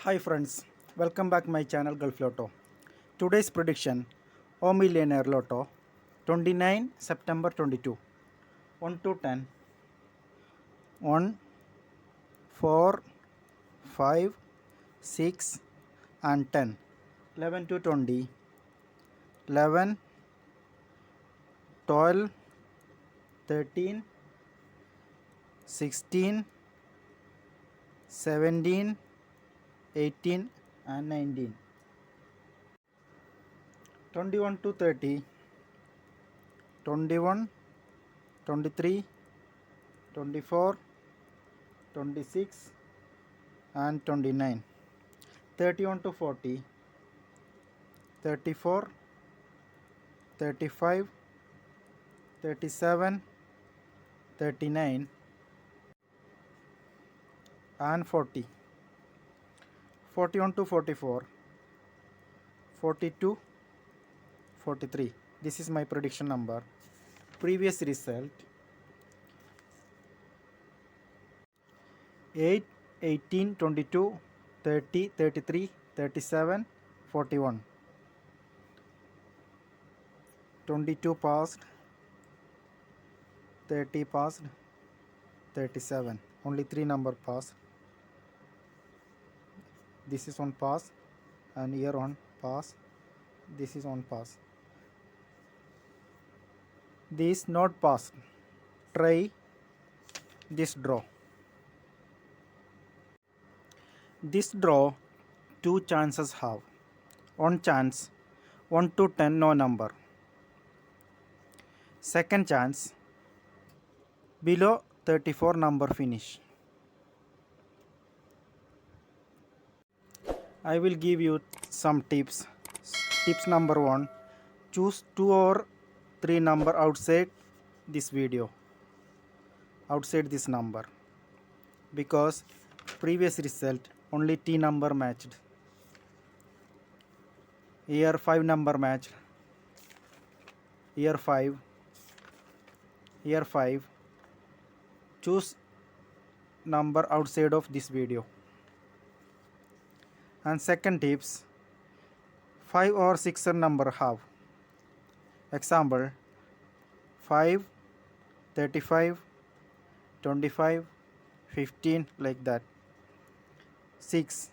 Hi friends, welcome back my channel Gulf Lotto. Today's prediction, O Millionaire Lotto, 29 September 22, 1 to 10, 1, 4, 5, 6 and 10, 11 to 20, 11, 12, 13, 16, 17, 18 and 19, 21 to 30, 21, 23, 24, 26 and 29, 31 to 40, 34, 35, 37, 39 and 40, 41 to 44, 42, 43. This is my prediction number. Previous result 8, 18, 22, 30, 33, 37, 41. 22 passed, 30 passed, 37. Only 3 number passed. This is on pass and here on pass. This is on pass. This not passed. Try this draw. This draw 2 chances have. One chance 1 to 10 no number. Second chance below 34 number finish. I will give you some tips. Tips number 1, choose 2 or 3 number outside this video, outside this number, because previous result only T number matched. Here 5 number matched, here 5, here 5. Choose number outside of this video. And second tips, 5 or 6 number have. Example 5, 35, 25, 15 like that. 6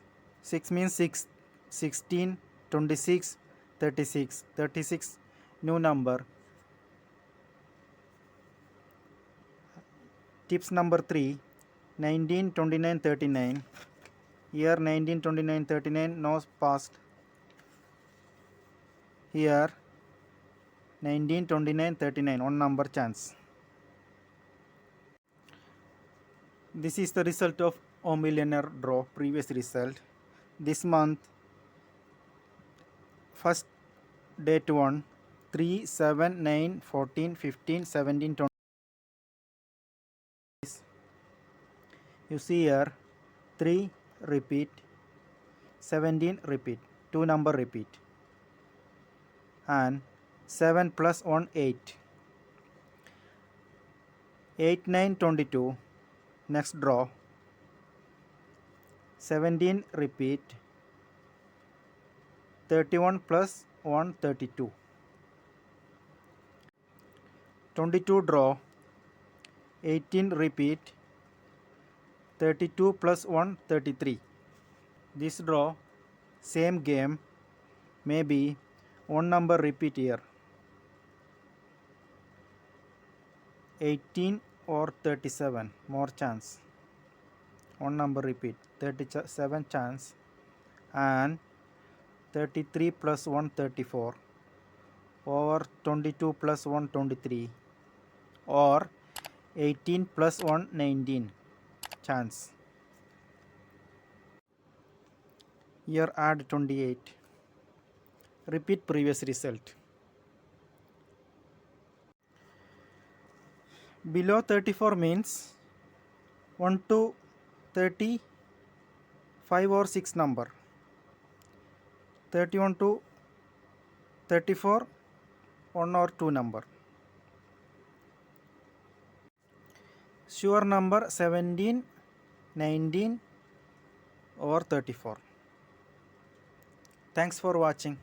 means 6, 16, 26, 36, 36 new number. Tips number 3, 19, 29, 39. Here 19, 29, 39 no passed. Here 19, 29, 39 one number chance. This is the result of O Millionaire draw, previous result. This month first date 1, 3, 7, 9, 14, 15, 17, 20. You see here 3 repeat, 17 repeat, 2 number repeat, and 7 plus 1 8. 8, 9, 22 next draw, 17 repeat, 31 plus 1 32. 22 draw, 18 repeat, 32 plus 1 33. This draw same game, maybe one number repeat here, 18 or 37 more chance. One number repeat, 37 chance, and 33 plus 1 34, or 22 plus 1 23, or 18 plus 1 19 chance. Here add 28. Repeat previous result. Below 34 means 1 to 30, 5 or 6 number. 31 to 34, 1 or 2 number. Sure number 17, 19 or 34. Thanks for watching.